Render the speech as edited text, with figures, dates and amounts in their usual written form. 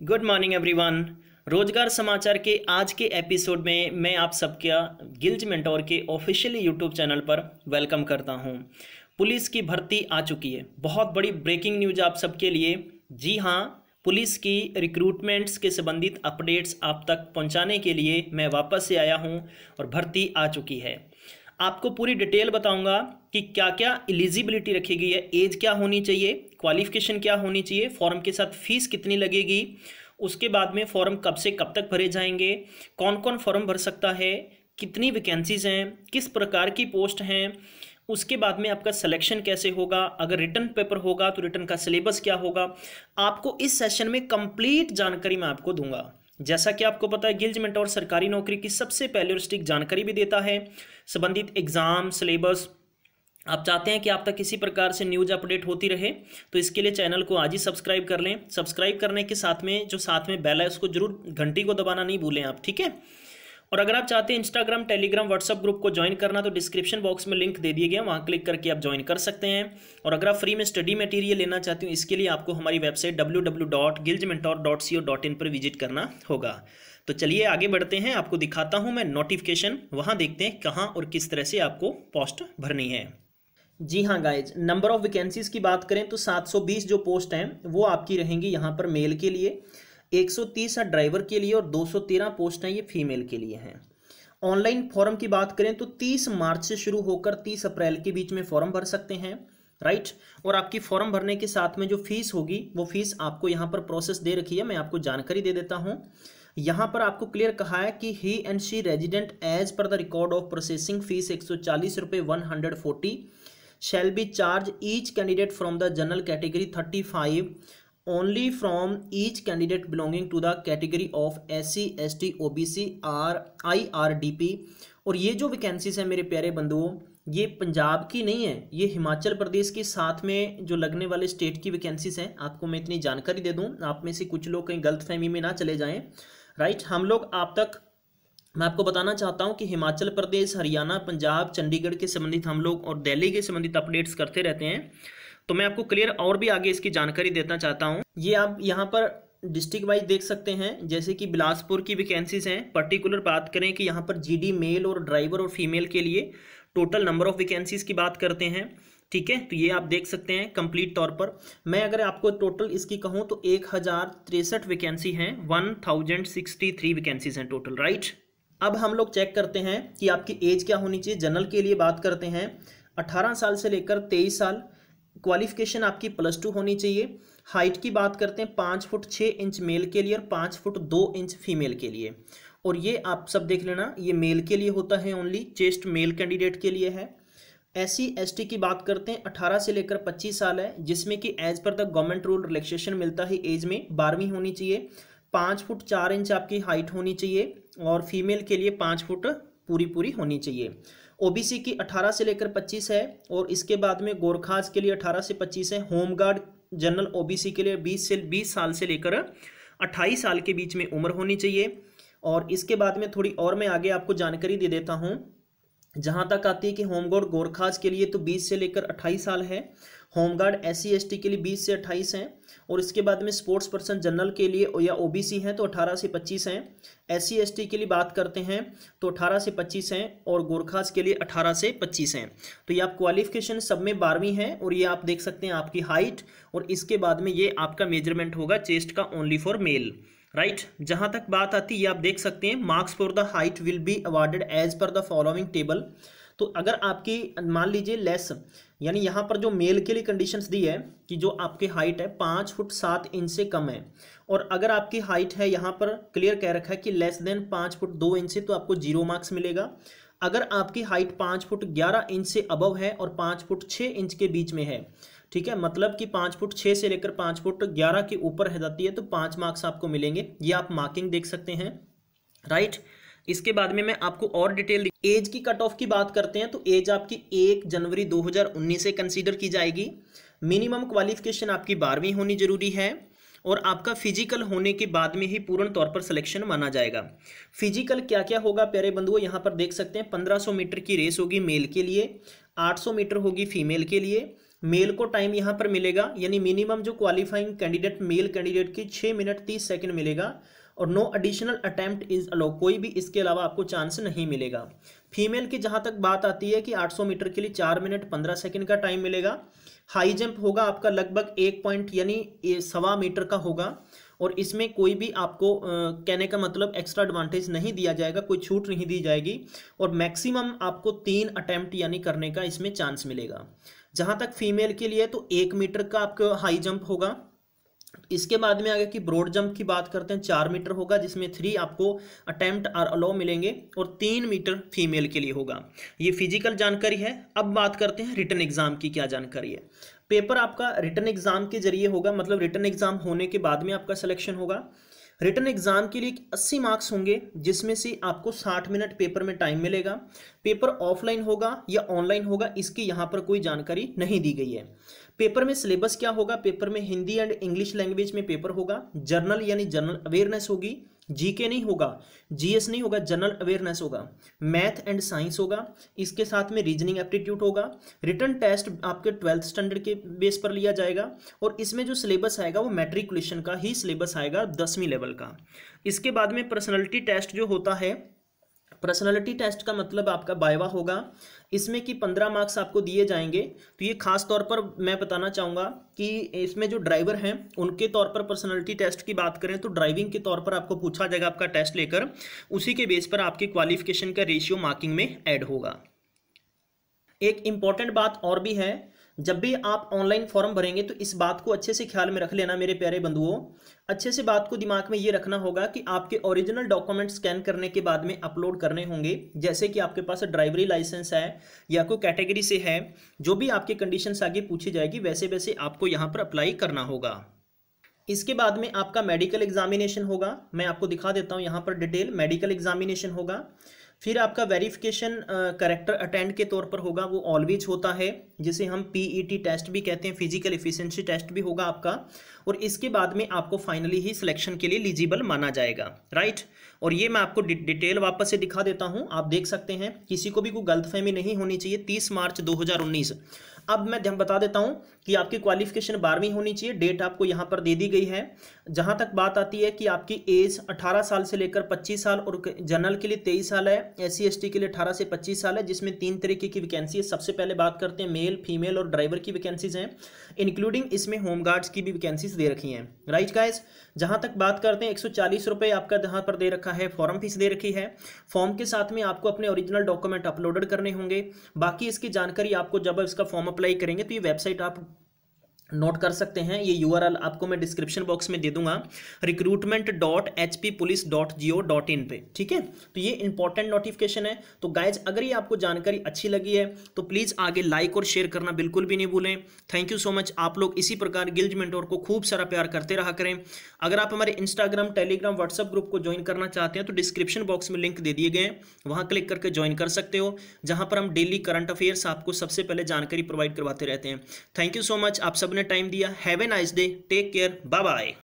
Good morning everyone. रोजगार समाचार के आज के एपिसोड में मैं आप सबका गिल्ज मेंटोर के ऑफिशियली यूट्यूब चैनल पर वेलकम करता हूं। पुलिस की भर्ती आ चुकी है। बहुत बड़ी ब्रेकिंग न्यूज आप सबके लिए। जी हां, पुलिस की रिक्रूटमेंट्स के संबंधित अपडेट्स आप तक पहुंचाने के लिए मैं वापस से आया हूं और भर्ती आ चुकी है। आपको पूरी डिटेल बताऊंगा कि क्या क्या एलिजिबिलिटी रखी गई है, एज क्या होनी चाहिए, क्वालिफिकेशन क्या होनी चाहिए, फॉर्म के साथ फीस कितनी लगेगी, उसके बाद में फॉर्म कब से कब तक भरे जाएंगे, कौन कौन फॉर्म भर सकता है, कितनी वैकेंसीज हैं, किस प्रकार की पोस्ट हैं, उसके बाद में आपका सिलेक्शन कैसे होगा, अगर रिटर्न पेपर होगा तो रिटर्न का सिलेबस क्या होगा, आपको इस सेशन में कंप्लीट जानकारी मैं आपको दूंगा। जैसा कि आपको पता है, गिल्ज मेंटोर सरकारी नौकरी की सबसे पहले और स्ट्रिक्ट जानकारी भी देता है। संबंधित एग्जाम सिलेबस आप चाहते हैं कि आप तक किसी प्रकार से न्यूज अपडेट होती रहे तो इसके लिए चैनल को आज ही सब्सक्राइब कर लें। सब्सक्राइब करने के साथ में जो साथ में बेल है उसको जरूर घंटी को दबाना नहीं भूलें आप, ठीक है। और अगर आप चाहते हैं इंस्टाग्राम टेलीग्राम व्हाट्सअप ग्रुप को ज्वाइन करना तो डिस्क्रिप्शन बॉक्स में लिंक दे दिया गया, वहाँ क्लिक करके आप ज्वाइन कर सकते हैं। और अगर आप फ्री में स्टडी मटेरियल लेना चाहते हो इसके लिए आपको हमारी वेबसाइट www.gilgementor.co.in पर विजिट करना होगा। तो चलिए आगे बढ़ते हैं, आपको दिखाता हूँ मैं नोटिफिकेशन, वहाँ देखते हैं कहाँ और किस तरह से आपको पोस्ट भरनी है। जी हाँ गाइज, नंबर ऑफ वैकेंसीज की बात करें तो 720 जो पोस्ट हैं वो आपकी रहेंगी यहाँ पर मेल के लिए, 130 है ड्राइवर के लिए और 213 पोस्ट हैं ये फीमेल के लिए हैं। ऑनलाइन फॉर्म की बात करें तो 30 मार्च से शुरू होकर 30 अप्रैल के बीच में फॉर्म भर सकते हैं, राइट। और आपकी फॉर्म भरने के साथ में जो फीस होगी वो फीस आपको यहाँ पर प्रोसेस दे रखी है, मैं आपको जानकारी दे देता हूँ। यहाँ पर आपको क्लियर कहा है कि he and she resident as per the record of processing fees 140 रुपये 140 shall be charged each candidate from the general category 35 only from each candidate belonging to the category of SC ST OBC or IRDP। और ये जो vacancies हैं मेरे प्यारे बंधुओं, ये पंजाब की नहीं है, ये हिमाचल प्रदेश के साथ में जो लगने वाले स्टेट की वैकेंसीज हैं। आपको मैं इतनी जानकारी दे दूं, आप में से कुछ लोग कहीं गलतफहमी में ना चले जाएं, राइट। हम लोग आप तक मैं आपको बताना चाहता हूं कि हिमाचल प्रदेश, हरियाणा, पंजाब, चंडीगढ़ के संबंधित हम लोग और दिल्ली के संबंधित अपडेट्स करते रहते हैं। तो मैं आपको क्लियर और भी आगे इसकी जानकारी देना चाहता हूं। ये आप यहाँ पर डिस्ट्रिक्ट वाइज देख सकते हैं, जैसे कि बिलासपुर की वैकेंसीज हैं। पर्टिकुलर बात करें कि यहाँ पर जीडी मेल और ड्राइवर और फीमेल के लिए टोटल नंबर ऑफ वैकेंसीज की बात करते हैं, ठीक है। तो ये आप देख सकते हैं कंप्लीट तौर पर। मैं अगर आपको टोटल इसकी कहूँ तो 1063 वैकेंसी हैं, 1063 वैकेंसीज हैं टोटल, राइट। अब हम लोग चेक करते हैं कि आपकी एज क्या होनी चाहिए। जनरल के लिए बात करते हैं 18 साल से लेकर 23 साल। क्वालिफिकेशन आपकी +2 होनी चाहिए। हाइट की बात करते हैं 5 फुट 6 इंच मेल के लिए और 5 फुट 2 इंच फीमेल के लिए। और ये आप सब देख लेना, ये मेल के लिए होता है ओनली, चेस्ट मेल कैंडिडेट के लिए है। SC ST की बात करते हैं 18 से लेकर 25 साल है, जिसमें कि as per the government rule relaxation मिलता है एज में 12वीं होनी चाहिए। 5 फुट 4 इंच आपकी हाइट होनी चाहिए और फीमेल के लिए 5 फुट पूरी होनी चाहिए। OBC की 18 से लेकर 25 है और इसके बाद में गोरखास के लिए 18 से 25 है। होमगार्ड जनरल OBC के लिए 20 साल से लेकर 28 साल के बीच में उम्र होनी चाहिए। और इसके बाद में थोड़ी और मैं आगे आपको जानकारी दे देता हूँ। जहाँ तक आती है कि होमगार्ड गोरखास के लिए तो 20 से लेकर 28 साल है, होमगार्ड SC ST के लिए 20 से 28 हैं। और इसके बाद में स्पोर्ट्स पर्सन जनरल के लिए या OBC हैं तो 18 से 25 हैं। SC ST के लिए बात करते हैं तो 18 से 25 हैं और गोरखास के लिए 18 से 25 हैं। तो ये आप क्वालिफिकेशन सब में 12वीं है और ये आप देख सकते हैं आपकी हाइट। और इसके बाद में ये आपका मेजरमेंट होगा चेस्ट का ओनली फॉर मेल, राइट। जहां तक बात आती है ये आप देख सकते हैं, marks for the height will be awarded as per the following table. तो अगर आपकी मान लीजिए लेस, यानी यहाँ पर जो मेल के लिए कंडीशंस दी है कि जो आपकी हाइट है 5 फुट 7 इंच से कम है, और अगर आपकी हाइट है यहाँ पर क्लियर कह रखा है कि लेस देन 5 फुट 2 इंच से, तो आपको 0 मार्क्स मिलेगा। अगर आपकी हाइट 5 फुट 11 इंच से अबव है और 5 फुट 6 इंच के बीच में है, ठीक है, मतलब कि 5 फुट 6 से लेकर 5 फुट 11 के ऊपर है जाती है तो 5 मार्क्स आपको मिलेंगे। ये आप मार्किंग देख सकते हैं, राइट। इसके बाद में मैं आपको और डिटेल, एज की कट ऑफ की बात करते हैं तो एज आपकी 1 जनवरी 2019 से कंसीडर की जाएगी। मिनिमम क्वालिफिकेशन आपकी 12वीं होनी जरूरी है और आपका फिजिकल होने के बाद में ही पूर्ण तौर पर सिलेक्शन माना जाएगा। फिजिकल क्या क्या होगा प्यारे बंधुओं, यहाँ पर देख सकते हैं 1500 मीटर की रेस होगी मेल के लिए, 800 मीटर होगी फीमेल के लिए, मेल को टाइम यहाँ पर मिलेगा, यानी मिनिमम जो क्वालिफाइंग कैंडिडेट मेल कैंडिडेट की 6 मिनट 30 सेकंड मिलेगा, और no additional attempt is allow, कोई भी इसके अलावा आपको चांस नहीं मिलेगा। फीमेल की जहाँ तक बात आती है कि 800 मीटर के लिए 4 मिनट 15 सेकंड का टाइम मिलेगा। हाई जंप होगा आपका लगभग 1 पॉइंट यानी 1.25 मीटर का होगा, और इसमें कोई भी आपको कहने का मतलब एक्स्ट्रा एडवांटेज नहीं दिया जाएगा, कोई छूट नहीं दी जाएगी, और मैक्सिमम आपको 3 अटेम्प्ट यानी करने का इसमें चांस मिलेगा। जहाँ तक फीमेल के लिए तो 1 मीटर का आपका हाई जंप होगा। इसके बाद में आगे की ब्रॉड जंप की बात करते हैं, 4 मीटर होगा, जिसमें 3 आपको अटेम्प्ट और अलाउ मिलेंगे, और 3 मीटर फीमेल के लिए होगा। ये फिजिकल जानकारी है। अब बात करते हैं रिटन एग्जाम की क्या जानकारी है। पेपर आपका रिटन एग्जाम के जरिए होगा, मतलब रिटन एग्जाम होने के बाद में आपका सिलेक्शन होगा। रिटन एग्जाम के लिए 80 मार्क्स होंगे, जिसमें से आपको 60 मिनट पेपर में टाइम मिलेगा। पेपर ऑफलाइन होगा या ऑनलाइन होगा, इसकी यहाँ पर कोई जानकारी नहीं दी गई है। पेपर में सिलेबस क्या होगा, पेपर में हिंदी एंड इंग्लिश लैंग्वेज में पेपर होगा। जर्नल यानी जनरल अवेयरनेस होगी, जीके नहीं होगा, जीएस नहीं होगा, जनरल अवेयरनेस होगा। मैथ एंड साइंस होगा, इसके साथ में रीजनिंग एप्टीट्यूड होगा। रिटन टेस्ट आपके 12th स्टैंडर्ड के बेस पर लिया जाएगा, और इसमें जो सिलेबस आएगा वो मैट्रिकुलेशन का ही सिलेबस आएगा, 10वीं लेवल का। इसके बाद में पर्सनैलिटी टेस्ट जो होता है, पर्सनालिटी टेस्ट का मतलब आपका वाइवा होगा, इसमें कि 15 मार्क्स आपको दिए जाएंगे। तो ये खास तौर पर मैं बताना चाहूँगा कि इसमें जो ड्राइवर हैं उनके तौर पर पर्सनालिटी टेस्ट की बात करें तो ड्राइविंग के तौर पर आपको पूछा जाएगा आपका टेस्ट लेकर, उसी के बेस पर आपके क्वालिफिकेशन का रेशियो मार्किंग में ऐड होगा। एक इम्पॉर्टेंट बात और भी है, जब भी आप ऑनलाइन फॉर्म भरेंगे तो इस बात को अच्छे से ख्याल में रख लेना मेरे प्यारे बंधुओं। अच्छे से बात को दिमाग में ये रखना होगा कि आपके ओरिजिनल डॉक्यूमेंट स्कैन करने के बाद में अपलोड करने होंगे। जैसे कि आपके पास ड्राइवरी लाइसेंस है या कोई कैटेगरी से है, जो भी आपकी कंडीशंस आगे पूछी जाएगी वैसे वैसे आपको यहाँ पर अप्लाई करना होगा। इसके बाद में आपका मेडिकल एग्जामिनेशन होगा, मैं आपको दिखा देता हूँ यहाँ पर डिटेल। मेडिकल एग्जामिनेशन होगा, फिर आपका वेरिफिकेशन करेक्टर अटेंड के तौर पर होगा, वो ऑलवेज होता है, जिसे हम पीईटी टेस्ट भी कहते हैं, फिजिकल एफिशिएंसी टेस्ट भी होगा आपका। और इसके बाद में आपको फाइनली ही सिलेक्शन के लिए एलिजिबल माना जाएगा, राइट। और ये मैं आपको डिटेल वापस से दिखा देता हूँ, आप देख सकते हैं, किसी को भी कोई गलतफहमी नहीं होनी चाहिए। 30 मार्च 2019। अब मैं बता देता हूँ कि आपकी क्वालिफिकेशन 12वीं होनी चाहिए, डेट आपको यहाँ पर दे दी गई है। जहाँ तक बात आती है कि आपकी एज 18 साल से लेकर 25 साल, और जनरल के लिए 23 साल है, SC ST के लिए 18 से 25 साल है, जिसमें 3 तरीके की वैकेंसी है। सबसे पहले बात करते हैं मेल, फीमेल और ड्राइवर की वैकेंसीज हैं, इंक्लूडिंग इसमें होमगार्ड्स की भी वैकेंसीज दे रखी हैं, राइट गाइस। जहाँ तक बात करते हैं 140 रुपये आपका जहाँ पर दे रखा है, फॉर्म फीस दे रखी है। फॉर्म के साथ में आपको अपने ओरिजिनल डॉक्यूमेंट अपलोडेड करने होंगे। बाकी इसकी जानकारी आपको जब इसका फॉर्म अप्लाई करेंगे तो ये वेबसाइट आप नोट कर सकते हैं, ये URL आपको मैं डिस्क्रिप्शन बॉक्स में दे दूंगा, recruitment.hppolice.go.in पे, ठीक है। तो ये इंपॉर्टेंट नोटिफिकेशन है। तो गाइज अगर ये आपको जानकारी अच्छी लगी है तो प्लीज़ आगे लाइक और शेयर करना बिल्कुल भी नहीं भूलें। Thank you so much. आप लोग इसी प्रकार गिल्ज मेंटोर को खूब सारा प्यार करते रहा करें। अगर आप हमारे इंस्टाग्राम, टेलीग्राम, व्हाट्सएप ग्रुप को ज्वाइन करना चाहते हैं तो डिस्क्रिप्शन बॉक्स में लिंक दे दिए गए हैं, वहाँ क्लिक करके ज्वाइन कर सकते हो, जहाँ पर हम डेली करंट अफेयर्स आपको सबसे पहले जानकारी प्रोवाइड करवाते रहते हैं। थैंक यू सो मच, आप सब टाइम दिया। Have a nice day, take care, bye bye.